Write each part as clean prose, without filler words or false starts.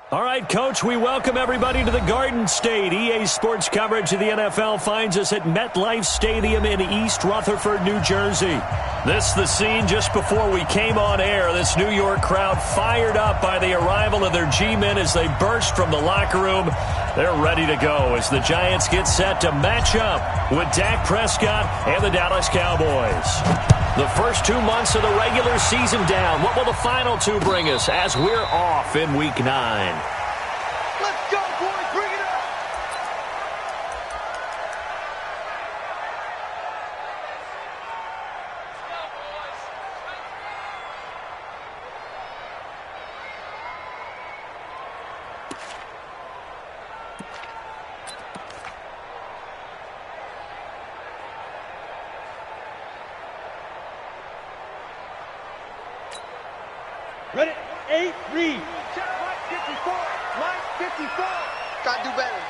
All right, Coach, we welcome everybody to the Garden State. EA Sports coverage of the NFL finds us at MetLife Stadium in East Rutherford, New Jersey. This is the scene just before we came on air. This New York crowd fired up by the arrival of their G-men as they burst from the locker room. They're ready to go as the Giants get set to match up with Dak Prescott and the Dallas Cowboys. The first 2 months of the regular season down. What will the final two bring us as we're off in Week 9? Let's go, boys. Bring it up. Ready? 8, read. Check Mike 54. Mike 54. Gotta do better.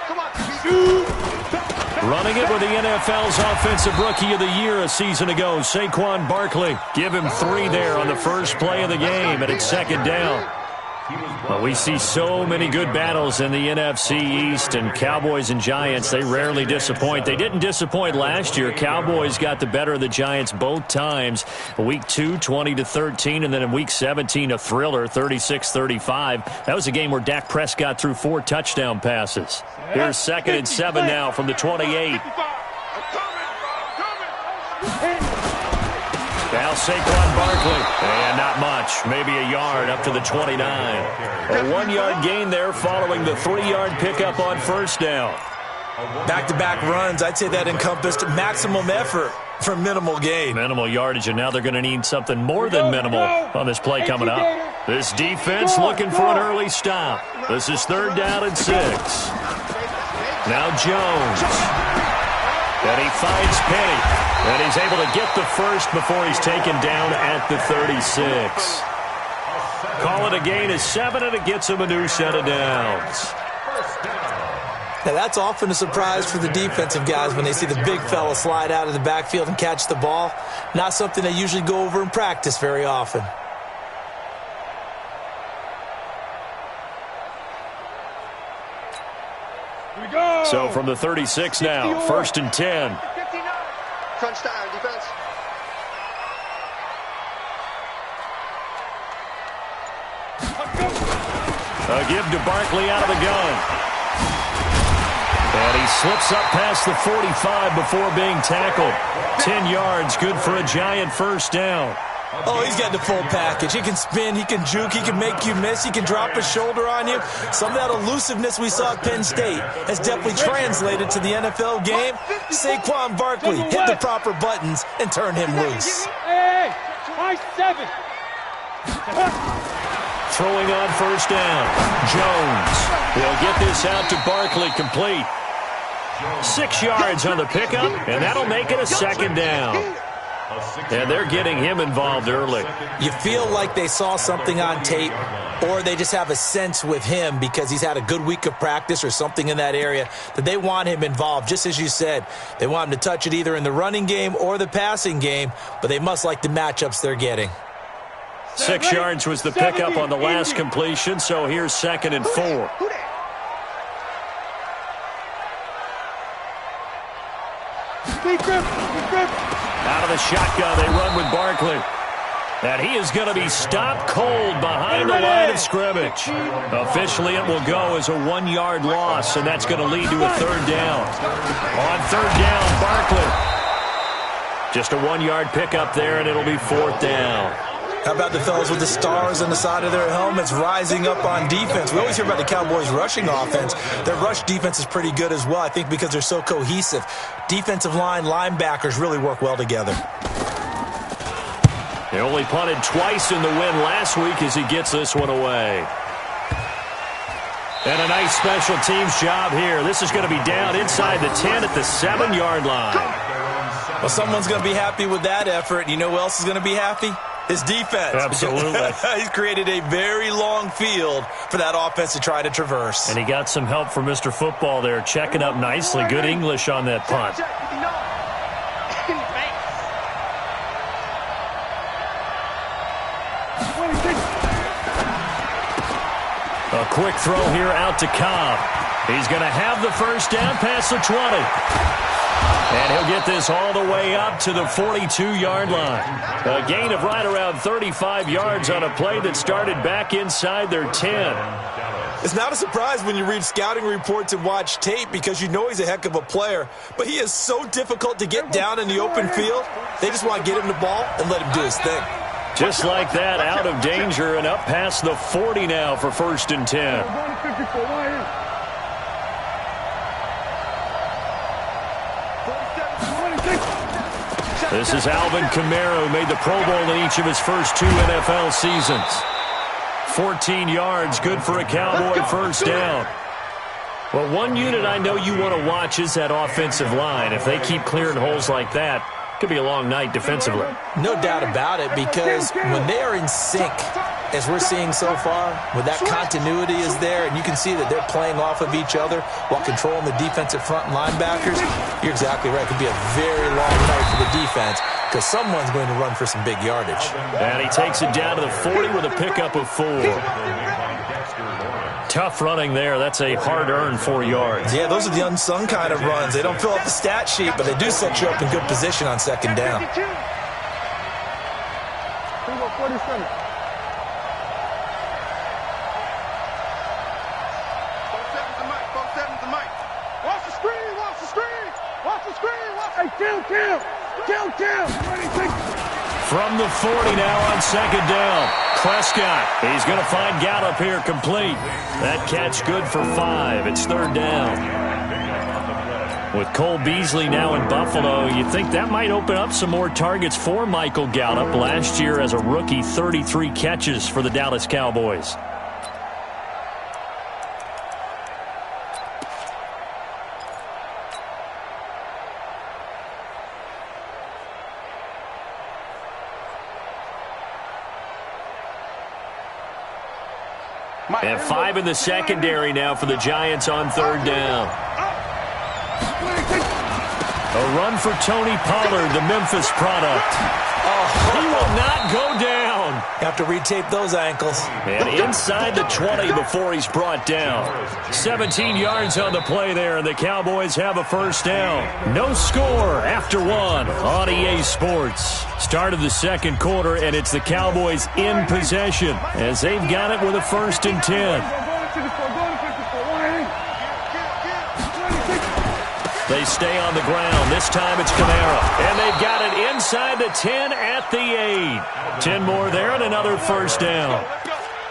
Come on, shoot. Running it with the NFL's Offensive Rookie of the Year a season ago, Saquon Barkley. Give him 3 there on the first play of the game, and it's second down. Well, we see so many good battles in the NFC East, and Cowboys and Giants, they rarely disappoint. They didn't disappoint last year. Cowboys got the better of the Giants both times. Week 2, 20-13, and then in Week 17, a thriller, 36-35. That was a game where Dak Prescott threw 4 touchdown passes. Here's 2nd and 7 now from the 28. Now Saquon Barkley, and not much, maybe a yard up to the 29. A 1-yard gain there following the 3-yard pickup on first down. Back-to-back runs, I'd say that encompassed maximum effort for minimal gain. Minimal yardage, and now they're going to need something more than minimal on this play coming up. This defense looking for an early stop. This is 3rd down and 6. Now Jones. And he finds Penny. And he's able to get the first before he's taken down at the 36. Call it a gain of 7, and it gets him a new set of downs. Now, that's often a surprise for the defensive guys when they see the big fella slide out of the backfield and catch the ball. Not something they usually go over in practice very often. So from the 36 now, 1st and 10. Crunch time, defense. A give to Barkley out of the gun. And he slips up past the 45 before being tackled. 10 yards, good for a Giant first down. Oh, he's got the full package. He can spin, he can juke, he can make you miss, he can drop his shoulder on you. Some of that elusiveness we saw at Penn State has definitely translated to the NFL game. Saquon Barkley hit the proper buttons and turn him loose. Hey, try 7. Throwing on first down, Jones. He'll get this out to Barkley, complete. 6 yards on the pickup, and that'll make it a 2nd down. And they're getting him involved early. You feel like they saw something on tape, or they just have a sense with him because he's had a good week of practice or something in that area that they want him involved. Just as you said, they want him to touch it either in the running game or the passing game, but they must like the matchups they're getting. 6 yards was the pickup on the last completion, so here's 2nd and 4. Out of the shotgun, they run with Barkley. And he is going to be stopped cold behind the line of scrimmage. Officially, it will go as a 1-yard loss, and that's going to lead to a 3rd down. On 3rd down, Barkley. Just a 1-yard pickup there, and it'll be 4th down. How about the fellas with the stars on the side of their helmets rising up on defense? We always hear about the Cowboys' rushing offense. Their rush defense is pretty good as well, I think, because they're so cohesive. Defensive line, linebackers really work well together. He only punted twice in the win last week as he gets this one away. And a nice special teams job here. This is going to be down inside the 10 at the 7-yard line. Well, someone's going to be happy with that effort. You know who else is going to be happy? His defense. Absolutely. He's created a very long field for that offense to try to traverse. And he got some help from Mr. Football there, checking up nicely. Good English on that punt. A quick throw here out to Cobb. He's going to have the first down past the 20. And he'll get this all the way up to the 42-yard line. A gain of right around 35 yards on a play that started back inside their 10. It's not a surprise when you read scouting reports and watch tape because you know he's a heck of a player. But he is so difficult to get down in the open field. They just want to get him the ball and let him do his thing. Just like that, out of danger and up past the 40 now for 1st and 10. This is Alvin Kamara, who made the Pro Bowl in each of his first 2 NFL seasons. 14 yards, good for a Cowboy first down. Well, one unit I know you want to watch is that offensive line. If they keep clearing holes like that, it could be a long night defensively. No doubt about it, because when they are in sync, as we're seeing so far, when that continuity is there and you can see that they're playing off of each other while controlling the defensive front linebackers, you're exactly right. It could be a very long night for the defense because someone's going to run for some big yardage. And he takes it down to the 40 with a pickup of 4. Tough running there. That's a hard-earned 4 yards. Yeah, those are the unsung kind of runs. They don't fill up the stat sheet, but they do set you up in good position on 2nd down. From the 40 now on 2nd down. Prescott, he's going to find Gallup here complete. That catch good for 5. It's 3rd down. With Cole Beasley now in Buffalo, you think that might open up some more targets for Michael Gallup. Last year as a rookie, 33 catches for the Dallas Cowboys. And 5 in the secondary now for the Giants on 3rd down. A run for Tony Pollard, the Memphis product. He will not go down. Have to retape those ankles. And inside the 20 before he's brought down. 17 yards on the play there, and the Cowboys have a first down. No score after 1 on EA Sports. Start of the 2nd quarter, and it's the Cowboys in possession as they've got it with a 1st and 10. They stay on the ground. This time it's Kamara. And they've got it inside the 10 at the 8. 10 more there and another first down.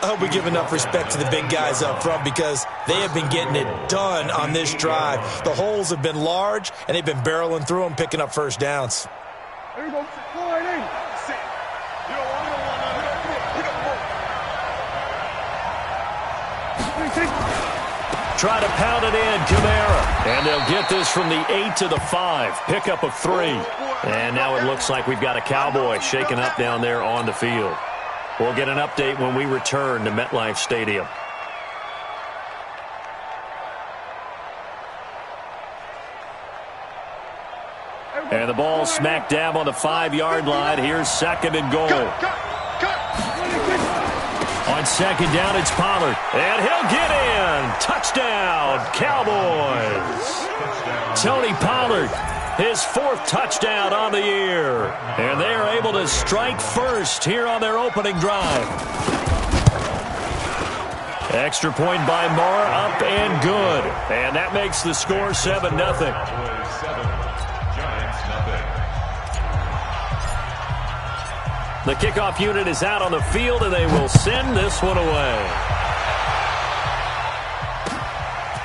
I hope we give enough respect to the big guys up front because they have been getting it done on this drive. The holes have been large, and they've been barreling through them, picking up first downs. There you go. Try to pound it in, Kamara. And they'll get this from the 8 to the 5. Pickup of 3. And now it looks like we've got a Cowboy shaking up down there on the field. We'll get an update when we return to MetLife Stadium. And the ball smack dab on the 5-yard line. Here's 2nd and goal. On 2nd down, it's Pollard. And he'll get in. Touchdown, Cowboys. Tony Pollard, his 4th touchdown on the year. And they are able to strike first here on their opening drive. Extra point by Moore, up and good. And that makes the score 7-0. The kickoff unit is out on the field, and they will send this one away.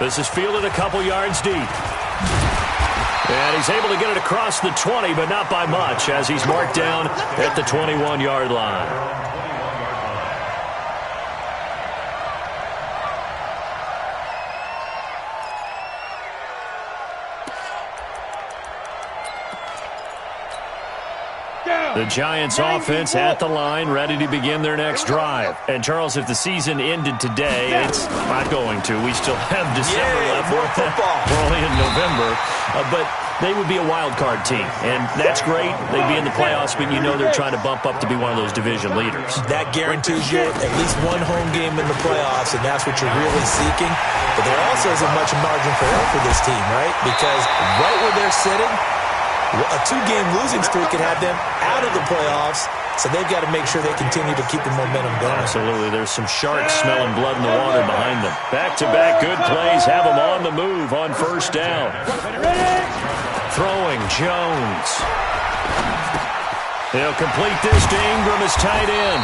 This is fielded a couple yards deep. And he's able to get it across the 20, but not by much, as he's marked down at the 21-yard line. Down. The Giants offense at the line, ready to begin their next drive. And, Charles, if the season ended today, it's not going to. We still have December left. More football. We're only in November. But they would be a wild card team. And that's great. They'd be in the playoffs, but you know they're trying to bump up to be one of those division leaders. That guarantees you at least one home game in the playoffs, and that's what you're really seeking. But there also isn't much margin for error for this team, right? Because right where they're sitting, a 2-game losing streak could have them out of the playoffs, so they've got to make sure they continue to keep the momentum going. Absolutely. There's some sharks smelling blood in the water behind them. Back-to-back good plays have them on the move on first down. Throwing Jones. He'll complete this to Ingram as tight end.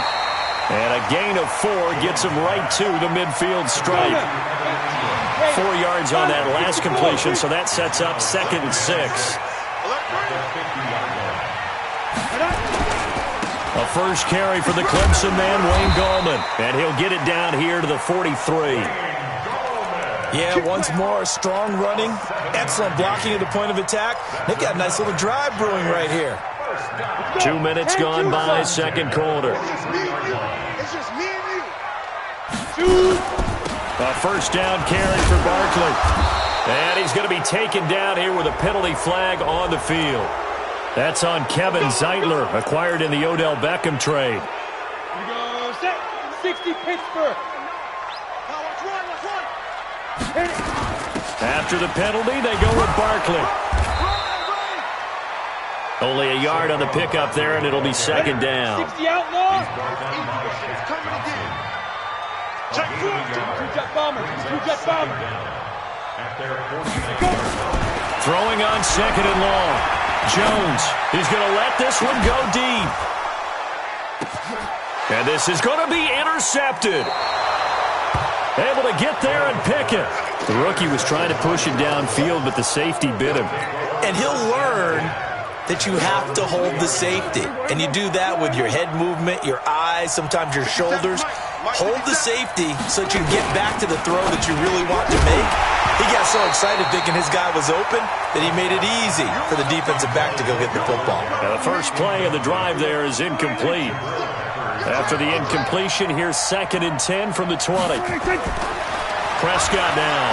And a gain of 4 gets him right to the midfield stripe. 4 yards on that last completion, so that sets up 2nd and 6. A first carry for the Clemson man, Wayne Gallman. And he'll get it down here to the 43. Yeah, once more, strong running, excellent blocking at the point of attack. They've got a nice little drive brewing right here. 2 minutes gone by, second quarter. It's just me and you. A first down carry for Barkley. And he's going to be taken down here with a penalty flag on the field. That's on Kevin Zeitler, acquired in the Odell Beckham trade. Here we go, set. 60 Pittsburgh. Now let's run. Hit it. After the penalty, they go with Barkley. Only a yard on the pickup there, and it'll be second down. 60 outlaw. It's coming again. Check. Two-jet bomber. Two-jet bomber. Throwing on second and long. Jones, he's going to let this one go deep. And this is going to be intercepted. Able to get there and pick it. The rookie was trying to push it downfield, but the safety bit him. And he'll learn that you have to hold the safety. And you do that with your head movement, your eyes, sometimes your shoulders. Hold the safety so that you can get back to the throw that you really want to make. He got so excited thinking his guy was open that he made it easy for the defensive back to go get the football. Now the first play of the drive there is incomplete. After the incompletion, here's 2nd and 10 from the 20. Prescott now.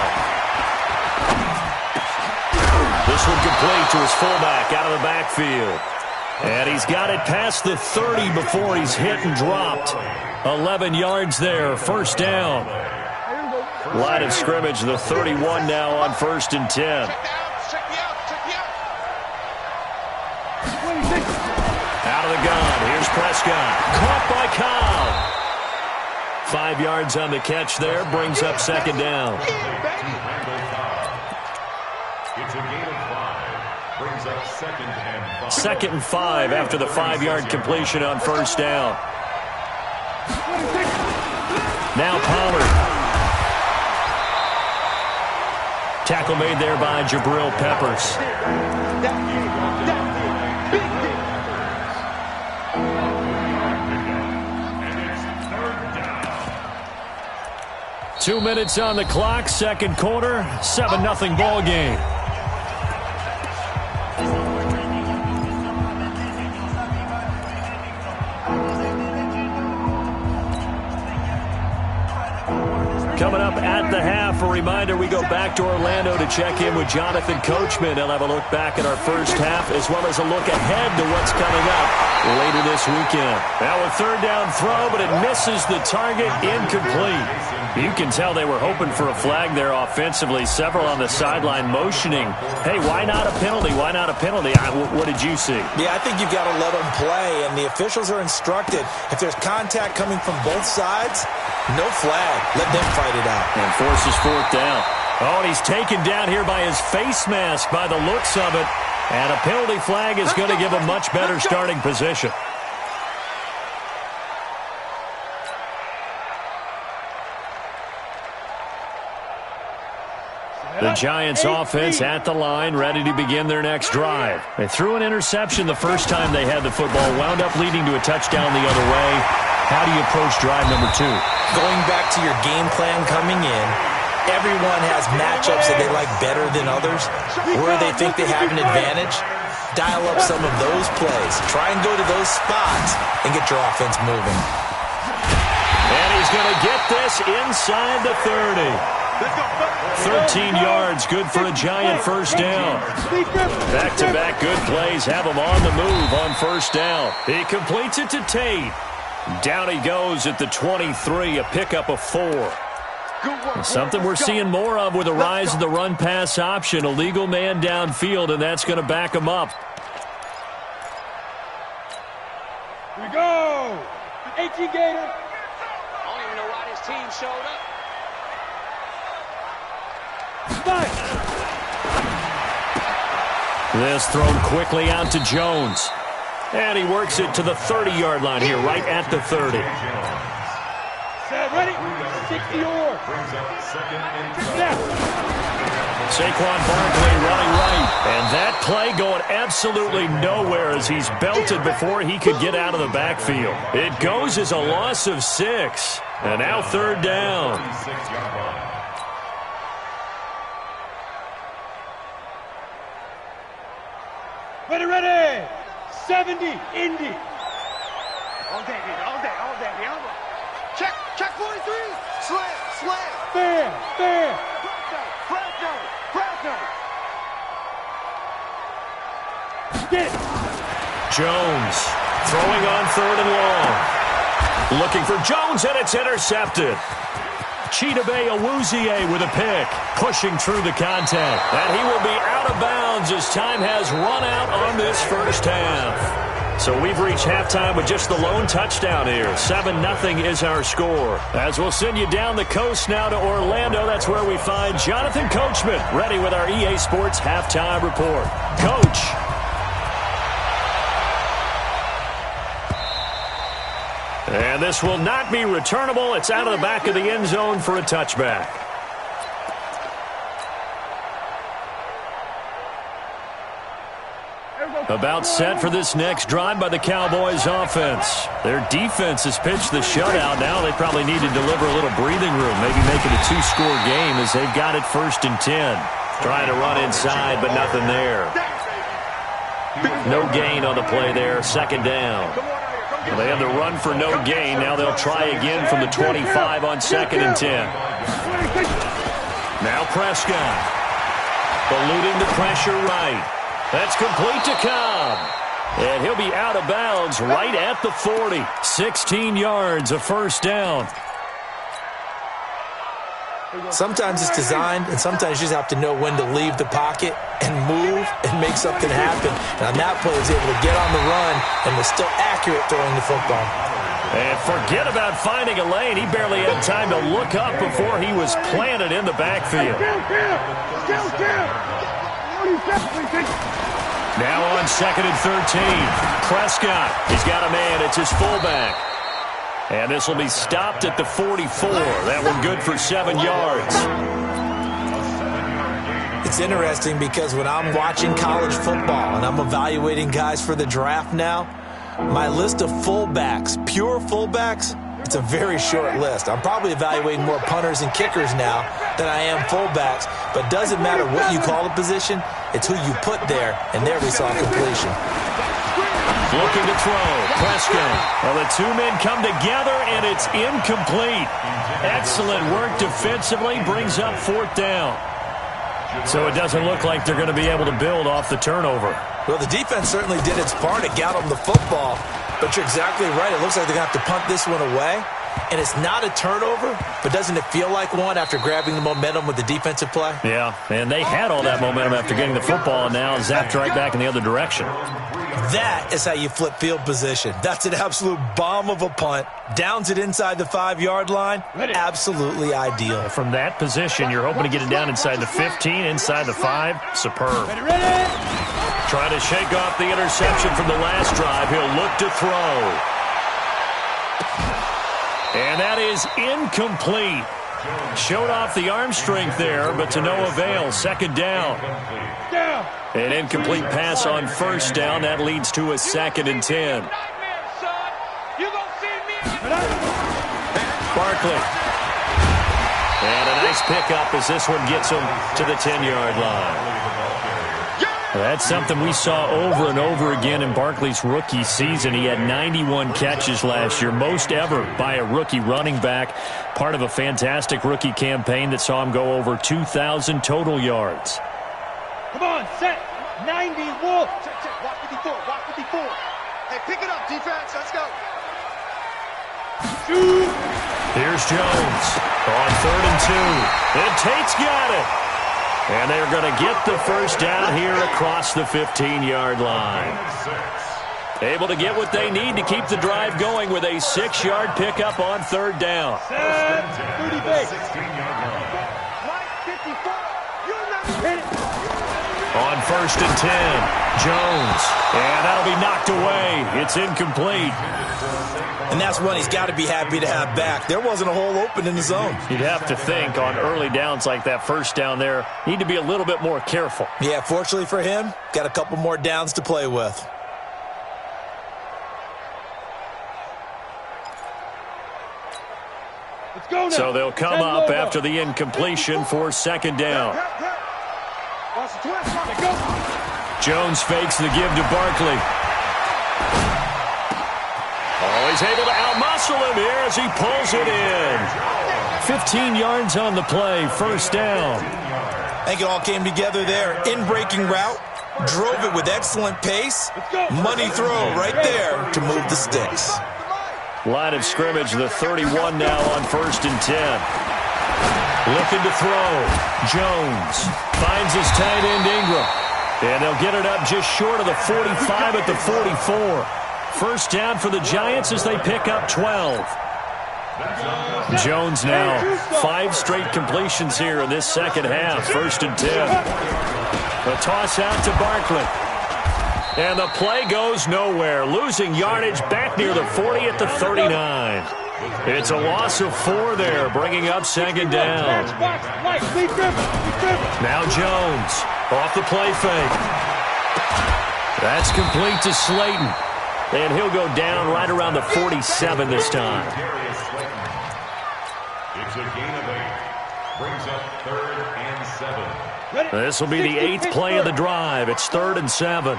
This one complete to his fullback out of the backfield. And he's got it past the 30 before he's hit and dropped. 11 yards there, first down. Line of scrimmage, the 31 now on 1st and 10. Out of the gun, here's Prescott. Caught by Cobb. 5 yards on the catch there, brings up second down. It's a gain of 5. Brings up 2nd and 5. 2nd and 5 after the 5-yard completion on first down. Now Pollard. Tackle made there by Jabril Peppers. 2 minutes on the clock, second quarter, 7-0 ball game. Coming up at the half, a reminder, we go back to Orlando to check in with Jonathan Coachman. He'll have a look back at our first half as well as a look ahead to what's coming up later this weekend. Now a third down throw, but it misses the target, incomplete. You can tell they were hoping for a flag there offensively. Several on the sideline motioning, hey, why not a penalty? Why not a penalty? What did you see? Yeah, I think you've got to let them play, and the officials are instructed, if there's contact coming from both sides, no flag. Let them fight it out. And forces 4th down. Oh, and he's taken down here by his face mask by the looks of it. And a penalty flag is going to give him much better starting position. The Giants offense at the line, ready to begin their next drive. They threw an interception the first time they had the football, wound up leading to a touchdown the other way. How do you approach drive number 2? Going back to your game plan coming in, everyone has matchups that they like better than others, where they think they have an advantage. dial up some of those plays. Try and go to those spots and get your offense moving. And he's going to get this inside the 30. 13 yards, good for a giant first down. Back-to-back good plays have him on the move on first down. He completes it to Tate. Down he goes at the 23, a pickup of 4. And something we're seeing more of with the rise of the run-pass option. A legal man downfield, and that's going to back him up. Here we go. 18 Gator. I don't even know why this team showed up. This thrown quickly out to Jones. And he works it to the 30-yard line here, right at the 30. Set, ready? 60 or. Saquon Barkley running right. And that play going absolutely nowhere as he's belted before he could get out of the backfield. It goes as a loss of 6. And now third down. Ready. 70, Indy. All day. Check 43. Slam. Fair. Fresno. Get. Jones throwing on 3rd and long. Looking for Jones, and it's intercepted. Chidobe Awuzie with a pick, pushing through the contact. And he will be out of bounds as time has run out on this first half. So we've reached halftime with just the lone touchdown here. 7-0 is our score. As we'll send you down the coast now to Orlando, that's where we find Jonathan Coachman, ready with our EA Sports halftime report. Coach. And this will not be returnable. It's out of the back of the end zone for a touchback. About set for this next drive by the Cowboys offense. Their defense has pitched the shutout. Now they probably need to deliver a little breathing room, maybe make it a 2-score game as they've got it 1st and 10. Trying to run inside, but nothing there. No gain on the play there, 2nd down. Well, they had the run for no gain. Now they'll try again from the 25 on 2nd and 10. Now Prescott. Eluding the pressure right. That's complete to Cobb. And he'll be out of bounds right at the 40. 16 yards, a first down. Sometimes it's designed, and sometimes you just have to know when to leave the pocket and move and make something happen. And on that play, he was able to get on the run and was still accurate throwing the football. And forget about finding a lane. He barely had time to look up before he was planted in the backfield. Now on 2nd and 13. Prescott. He's got a man. It's his fullback. And this will be stopped at the 44. That one good for 7 yards. It's interesting because when I'm watching college football and I'm evaluating guys for the draft now, my list of fullbacks, pure fullbacks, it's a very short list. I'm probably evaluating more punters and kickers now than I am fullbacks, but it doesn't matter what you call a position, it's who you put there, and there we saw completion. Looking to throw. Prescott. Well, the two men come together, and it's incomplete. Excellent work defensively. Brings up 4th down. So it doesn't look like they're going to be able to build off the turnover. Well, the defense certainly did its part to get them the football, but you're exactly right. It looks like they're going to have to punt this one away. And it's not a turnover, but doesn't it feel like one after grabbing the momentum with the defensive play? Yeah, and they had all that momentum after getting the football, and now zapped right back in the other direction. That is how you flip field position. That's an absolute bomb of a punt. Downs it inside the 5-yard line. Absolutely ideal. From that position, you're hoping to get it down inside the 15, inside the 5. Superb. Trying to shake off the interception from the last drive. He'll look to throw. And that is incomplete. Showed off the arm strength there, but to no avail. 2nd down. An incomplete pass on 1st down. That leads to a 2nd and 10. Barkley. And a nice pickup as this one gets him to the 10-yard line. That's something we saw over and over again in Barkley's rookie season. He had 91 catches last year, most ever by a rookie running back. Part of a fantastic rookie campaign that saw him go over 2,000 total yards. Come on, set. 90, wolf. Check, check. Walk 54, walk 54. Hey, pick it up, defense. Let's go. Shoot. Here's Jones on 3rd and 2. And Tate's got it. And they're going to get the first down here across the 15-yard line. Able to get what they need to keep the drive going with a 6-yard pickup on 3rd down. 30 base. 54. You're not hit it. On 1st and 10, Jones. And that'll be knocked away. It's incomplete. And that's one he's got to be happy to have back. There wasn't a hole open in the zone. You'd have to think on early downs like that first down there, need to be a little bit more careful. Yeah, fortunately for him, got a couple more downs to play with. Let's go now. So they'll come up after the incompletion for 2nd down. Jones fakes the give to Barkley. Oh, he's able to outmuscle him here as he pulls it in. 15 yards on the play, 1st down. I think it all came together there. In-breaking route, drove it with excellent pace. Money throw right there to move the sticks. Line of scrimmage, the 31 now on 1st and 10. Looking to throw. Jones finds his tight end Ingram. And they'll get it up just short of the 45 at the 44. First down for the Giants as they pick up 12. Jones now 5 straight completions here in this second half. 1st and 10. The toss out to Barkley. And the play goes nowhere. Losing yardage back near the 40 at the 39. It's a loss of 4 there, bringing up 2nd down. Now Jones off the play fake. That's complete to Slayton. And he'll go down right around the 47 this time. It's a gain of 8. Brings up 3rd and 7. This will be the 8th play of the drive. It's 3rd and 7.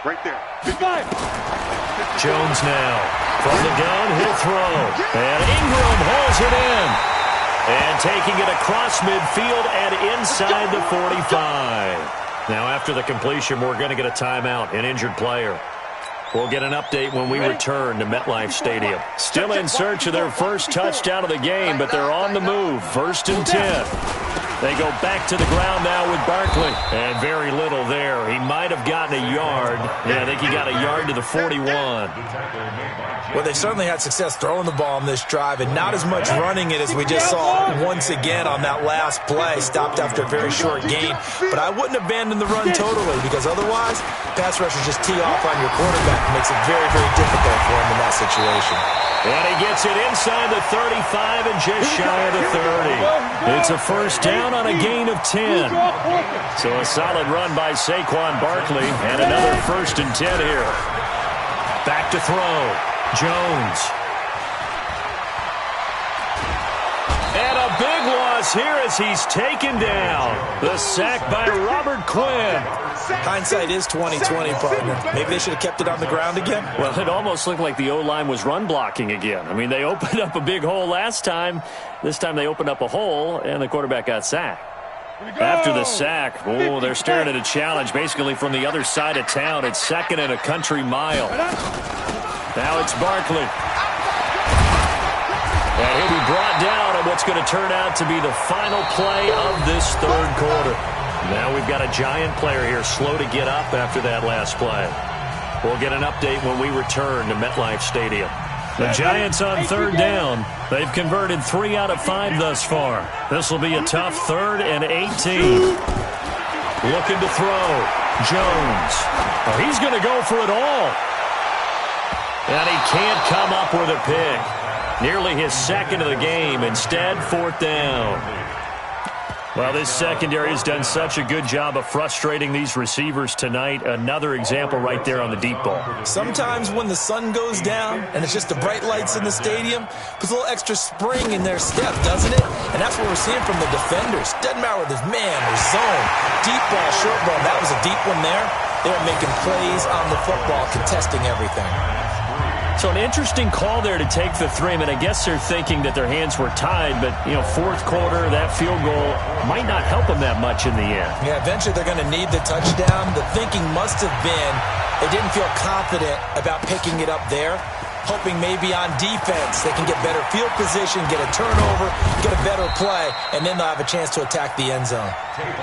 Right there. Jones now from the gun. He'll throw. And Ingram holds it in. And taking it across midfield and inside the 45. Now after the completion, we're going to get a timeout, an injured player. We'll get an update when we return to MetLife Stadium. Still in search of their first touchdown of the game, but they're on the move. 1st and 10. They go back to the ground now with Barkley. And very little there. He might have gotten a yard. Yeah, I think he got a yard to the 41. Well, they certainly had success throwing the ball on this drive and not as much running it as we just saw once again on that last play. Stopped after a very short gain. But I wouldn't abandon the run totally because otherwise, pass rushers just tee off on your quarterback. It makes it very, very difficult for him in that situation. And he gets it inside the 35 and just shy of the 30. It's a first down on a gain of 10. So a solid run by Saquon Barkley and another 1st and 10 here. Back to throw. Jones. And a big loss here as he's taken down. The sack by Robert Quinn. Hindsight is 20/20, partner. Maybe they should have kept it on the ground again. Well, it almost looked like the O-line was run blocking again. I mean, they opened up a big hole last time. This time they opened up a hole, and the quarterback got sacked. After the sack, oh, they're staring at a challenge basically from the other side of town. It's 2nd and a country mile. Now it's Barkley. And he'll be brought down on what's going to turn out to be the final play of this 3rd quarter. Now we've got a Giant player here slow to get up after that last play. We'll get an update when we return to MetLife Stadium. The Giants on 3rd down. They've converted 3 out of 5 thus far. This will be a tough 3rd and 18. Looking to throw. Jones. Oh, he's going to go for it all. And he can't come up with a pick. Nearly his 2nd of the game. Instead, 4th down. Well, this secondary has done such a good job of frustrating these receivers tonight. Another example right there on the deep ball. Sometimes when the sun goes down and it's just the bright lights in the stadium, puts a little extra spring in their step, doesn't it? And that's what we're seeing from the defenders. Doesn't matter whether it's man or zone, deep ball, short ball. That was a deep one there. They're making plays on the football, contesting everything. So an interesting call there to take the 3. I mean, I guess they're thinking that their hands were tied, but, you know, fourth quarter, that field goal might not help them that much in the end. Yeah, eventually they're going to need the touchdown. The thinking must have been they didn't feel confident about picking it up there, hoping maybe on defense they can get better field position, get a turnover, get a better play, and then they'll have a chance to attack the end zone.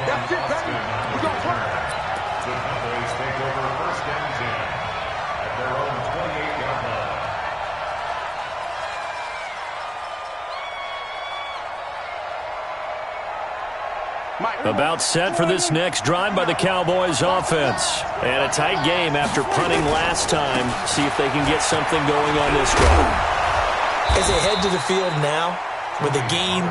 That's it, baby. We're going to turn. The Cowboys take over first and 10 at their own 28-yard line. About set for this next drive by the Cowboys offense. And a tight game after punting last time. See if they can get something going on this drive. As they head to the field now, with the game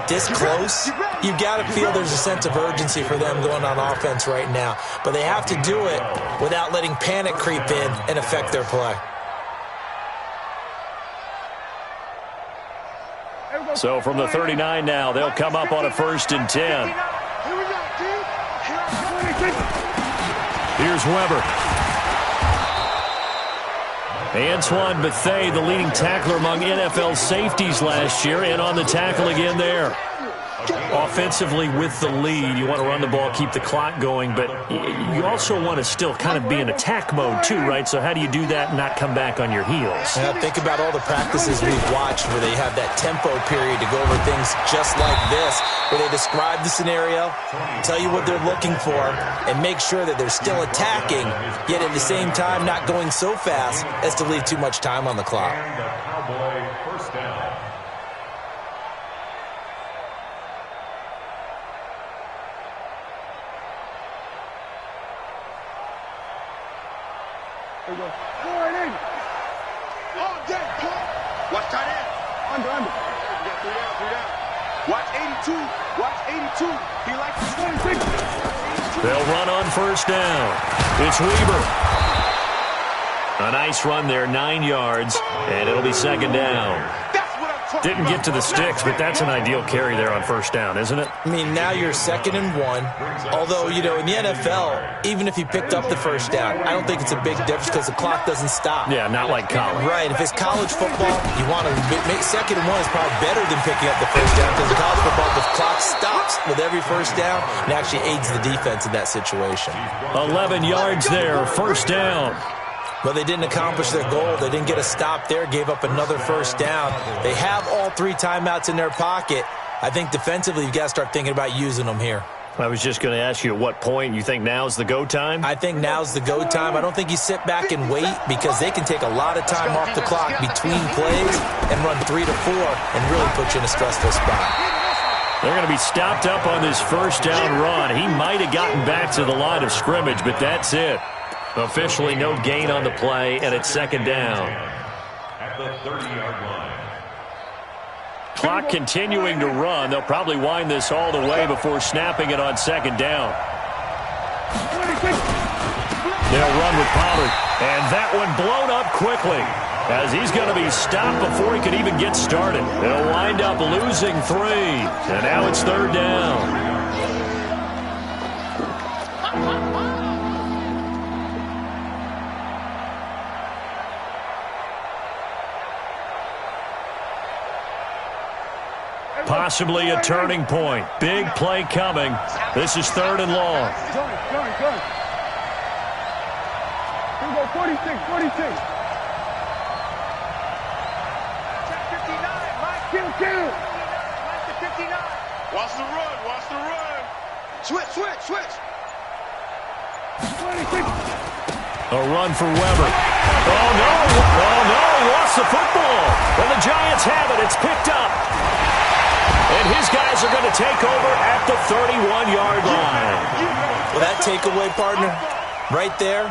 this close, you've got to feel there's a sense of urgency for them going on offense right now. But they have to do it without letting panic creep in and affect their play. So from the 39 now, they'll come up on a 1st and 10. Here's Weber. Antoine Bethea, the leading tackler among NFL safeties last year, and on the tackle again there. Offensively with the lead, you want to run the ball, keep the clock going, but you also want to still kind of be in attack mode too, right? So how do you do that and not come back on your heels? Now think about all the practices we've watched where they have that tempo period to go over things just like this, where they describe the scenario, tell you what they're looking for, and make sure that they're still attacking, yet at the same time not going so fast as to leave too much time on the clock. And the Cowboy first down. Watch tight end. Under. You got 3 down. Watch 82. Watch 82. He likes the 26. They'll run on 1st down. It's Weber. A nice run there, 9 yards, and it'll be 2nd down. Didn't get to the sticks, but that's an ideal carry there on 1st down, isn't it? I mean, now you're 2nd and 1. Although, you know, in the NFL, even if you picked up the 1st down, I don't think it's a big difference because the clock doesn't stop. Yeah, not like college. Right. If it's college football, you want to make 2nd and 1 is probably better than picking up the 1st down because in college football, the clock stops with every 1st down and actually aids the defense in that situation. 11 yards there, 1st down. But they didn't accomplish their goal. They didn't get a stop there, gave up another 1st down. They have all 3 timeouts in their pocket. I think defensively, you've got to start thinking about using them here. I was just going to ask you at what point you think now's the go time? I think now's the go time. I don't think you sit back and wait because they can take a lot of time off the clock between plays and run 3 to 4 and really put you in a stressful spot. They're going to be stopped up on this 1st down run. He might have gotten back to the line of scrimmage, but that's it. Officially no gain on the play, and it's 2nd down. At the 30-yard line. Clock continuing to run. They'll probably wind this all the way before snapping it on 2nd down. They'll run with Pollard, and that one blown up quickly as he's going to be stopped before he could even get started. They'll wind up losing 3, and now it's 3rd down. Possibly a turning point. Big play coming. This is 3rd and long. Going. Here we go, 46. 59, Mike. Kill. Mike to 59. Watch the run. Switch. 26. A run for Weber. Oh, no. He lost the football. Well, the Giants have it. It's picked up. And his guys are going to take over at the 31-yard line. Well, that takeaway, partner, right there,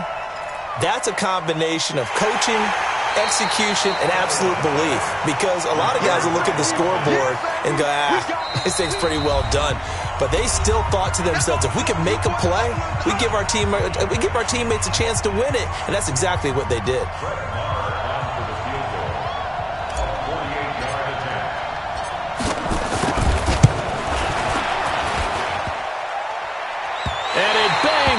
that's a combination of coaching execution, and absolute belief. Because a lot of guys will look at the scoreboard and go, this thing's pretty well done. But they still thought to themselves, if we can make a play, we give our teammates a chance to win it. And that's exactly what they did.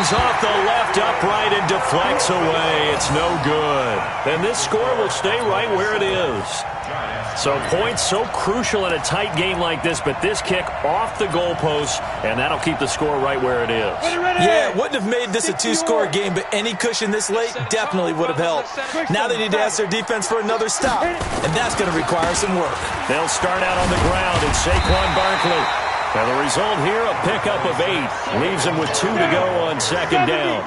Off the left upright and deflects away. It's no good. And this score will stay right where it is. So points so crucial in a tight game like this, but this kick off the goalpost, and that'll keep the score right where it is. Yeah, it wouldn't have made this a two-score game, but any cushion this late definitely would have helped. Now they need to ask their defense for another stop, and that's going to require some work. They'll start out on the ground, and Saquon Barkley. And the result here, a pickup of 8. Leaves him with 2 to go on second down.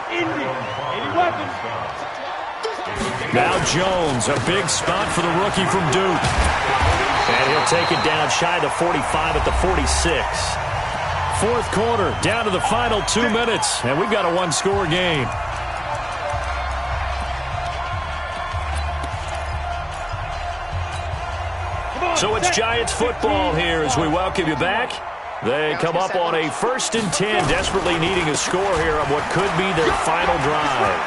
Now Jones, a big spot for the rookie from Duke. And he'll take it down shy of the 45 at the 46. Fourth quarter, down to the final 2 minutes, and we've got a one-score game. So it's Giants football here as we welcome you back. They come up on a 1st and 10, desperately needing a score here on what could be their final drive.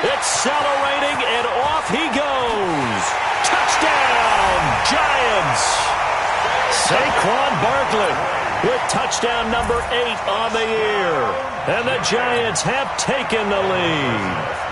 Accelerating, and off he goes. Touchdown, Giants! Saquon Barkley with touchdown number 8 on the year. And the Giants have taken the lead.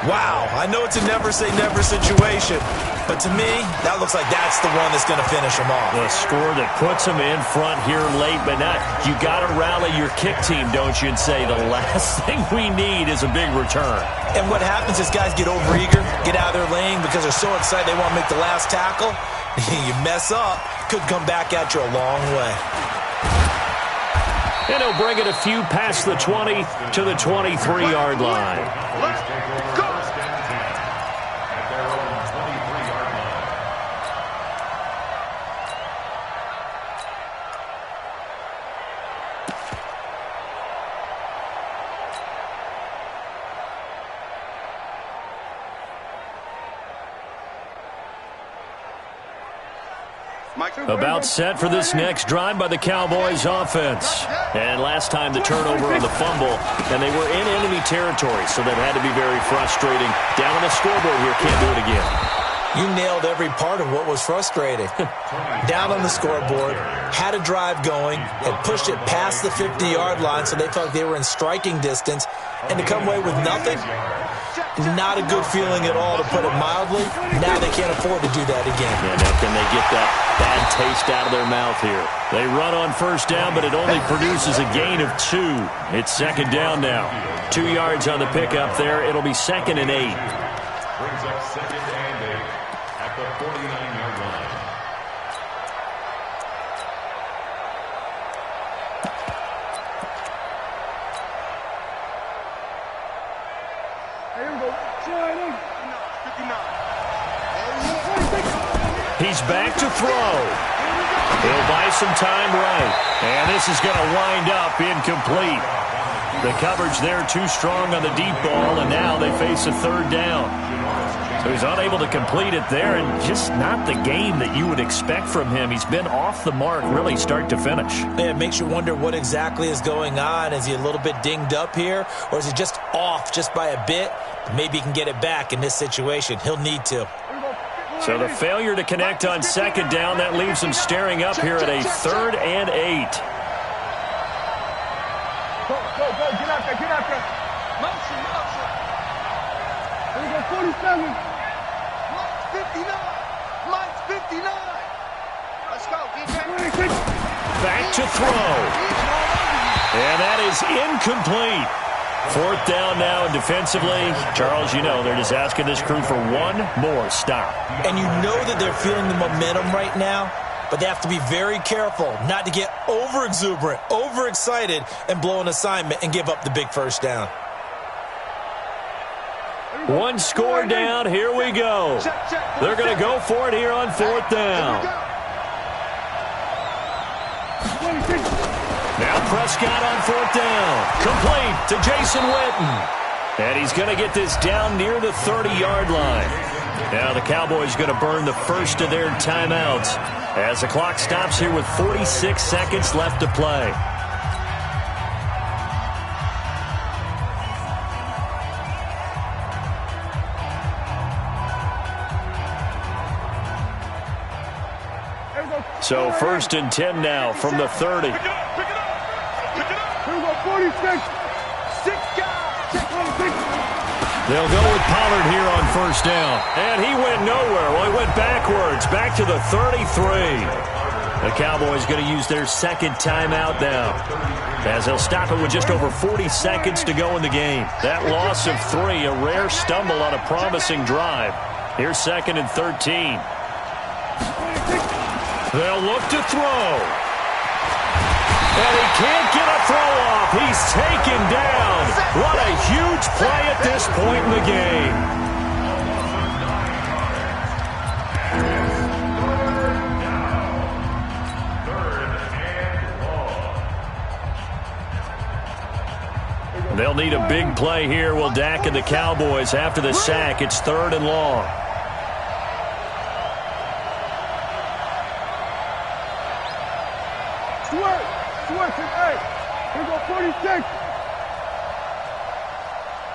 Wow, I know it's a never-say-never situation, but to me, that looks like that's the one that's going to finish them off. The score that puts them in front here late, but not. You got to rally your kick team, don't you, and say the last thing we need is a big return. And what happens is guys get overeager, get out of their lane because they're so excited they want to make the last tackle. You mess up, could come back at you a long way. And he'll bring it a few past the 20 to the 23-yard line. Let's go! About set for this next drive by the Cowboys offense. And last time the turnover on the fumble, and they were in enemy territory, so that had to be very frustrating. Down on the scoreboard here, can't do it again. You nailed every part of what was frustrating. Down on the scoreboard, had a drive going, had pushed it past the 50-yard line, so they thought they were in striking distance, and to come away with nothing, not a good feeling at all, to put it mildly. Now they can't afford to do that again. Yeah, now can they get that bad taste out of their mouth here? They run on first down, but it only produces a gain of 2. It's second down now. 2 yards on the pickup there. It'll be 2nd and 8. Brings up 2nd and 8 at the 49-yard line. He's back to throw. He'll buy some time right. And this is going to wind up incomplete. The coverage there too strong on the deep ball, and now they face a 3rd down. So he's unable to complete it there, and just not the game that you would expect from him. He's been off the mark really start to finish. Yeah, it makes you wonder what exactly is going on. Is he a little bit dinged up here, or is he just off just by a bit? Maybe he can get it back in this situation. He'll need to. So the failure to connect on 2nd down, that leaves him staring up here at a 3rd and 8. Go, get out there. Motion. Here we go, 47. Mike's 59. Let's go, DJ. Back to throw. And that is incomplete. 4th down now, and defensively, Charles, you know, they're just asking this crew for one more stop. And you know that they're feeling the momentum right now, but they have to be very careful not to get over-exuberant, over-excited, and blow an assignment and give up the big first down. One score down, here we go. They're going to go for it here on 4th down. Now Prescott on 4th down. Complete to Jason Witten. And he's going to get this down near the 30-yard line. Now the Cowboys going to burn the first of their timeouts as the clock stops here with 46 seconds left to play. So 1st and 10 now from the 30. Pick it up. Here we go, 46. 6 guys. Check 26. They'll go with Pollard here on 1st down. And he went nowhere. Well, he went backwards, back to the 33. The Cowboys going to use their second timeout now, as they'll stop it with just over 40 seconds to go in the game. That loss of 3, a rare stumble on a promising drive. Here's 2nd and 13. They'll look to throw. And he can't get a throw off. He's taken down. What a huge play at this point in the game. They'll need a big play here, will Dak and the Cowboys after the sack. It's 3rd and long. Hey, here we go, 46.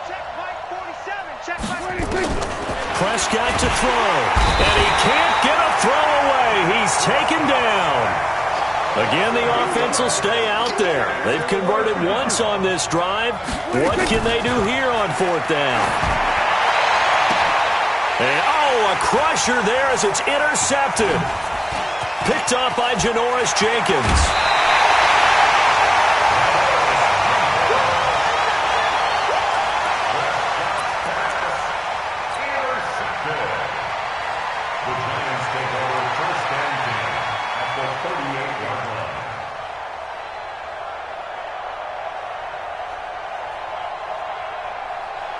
Check Mike, 47. Check Mike, 26. Prescott to throw, and he can't get a throw away. He's taken down. Again, the offense will stay out there. They've converted once on this drive. What can they do here on 4th down? And, a crusher there as it's intercepted. Picked off by Janoris Jenkins.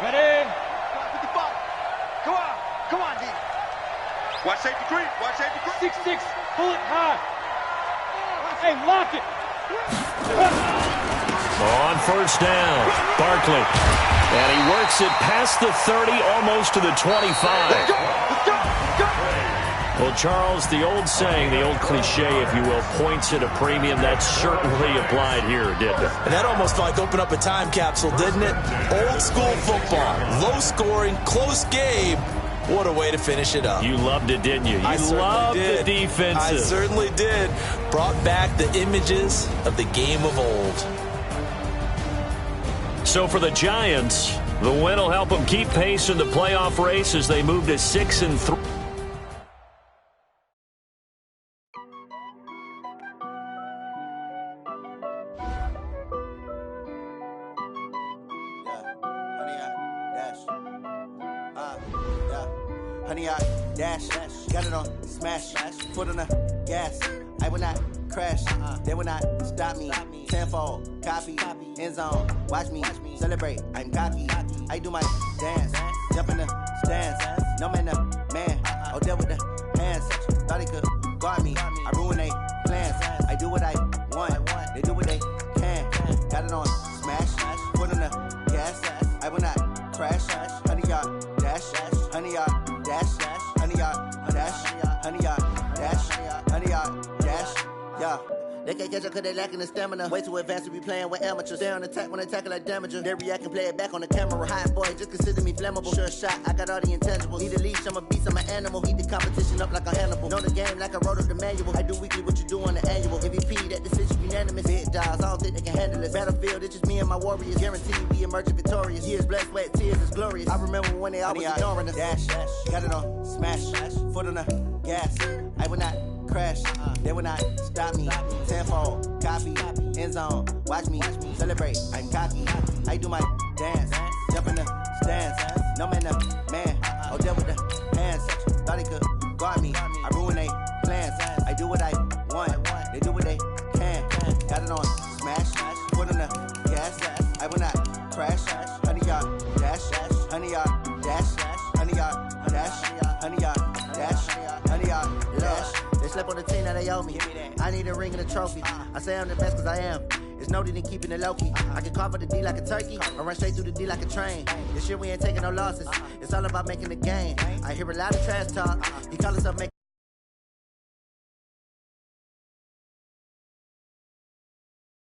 Ready? 55. Come on, D. Watch safety creep. 6-6. Pull it high. Hey, lock it. On 1st down, Barkley. And he works it past the 30, almost to the 25. Let's go. Well, Charles, the old saying, the old cliche, if you will, points at a premium, that certainly applied here, didn't it? And that almost like opened up a time capsule, didn't it? Old school football, low scoring, close game. What a way to finish it up. You loved it, didn't you? You loved the defensive. I certainly did. Brought back the images of the game of old. So for the Giants, the win will help them keep pace in the playoff race as they move to 6-3. Honey, I dash, got it on smash, foot on the gas. I will not crash, they will not stop me. Tenfold, copy, end zone, watch me celebrate. I'm cocky, I do my dance, jump in the stands. No man, oh, deal with the hands. Thought he could guard me, I ruin they plans. I do what I want, they do what they can. Got it on smash, foot on the gas. I will not crash, honey, y'all dash, honey, y'all dash, honey, y'all dash, honey, y'all dash, honey, y'all dash, yeah. They can't catch up cause they lacking the stamina. Way too advanced to be playing with amateurs. Stay on attack when they tackle like damager. They react and play it back on the camera. Hot boy, just consider me flammable. Sure shot, I got all the intangibles. Need a leash, I'm a beast, I'm an animal. Heat the competition up like a Hannibal. Know the game like I wrote up the manual. I do weekly what you do on the annual. MVP, that decision unanimous. Big dials, I don't think they can handle it. Battlefield, it's just me and my warriors. Guaranteed we emerging victorious. Years, blood, sweat, tears, it's glorious. I remember when they always ignoring us. Dash, got it on smash, foot on the gas. I will not crash, they will not stop me. Tenfold, copy, end zone, watch me celebrate. I'm cocky, I do my dance, jump in the stands. No man, oh, deal with the hands. Thought he could guard me, I ruin they plans. I do what I want, they do what they can. Got it on smash, foot on the gas. I will not crash, honey, y'all dash, honey, y'all dash, honey, y'all dash, honey, y'all dash, honey, y'all dash. They slept on the team, now they they owe me. I need a ring and a trophy. I say I'm the best cause I am. It's no need in keeping it low-key. I can carve up the D like a turkey or run straight through the D like a train. This year we ain't taking no losses. It's all about making the game. I hear a lot of trash talk. He call himself making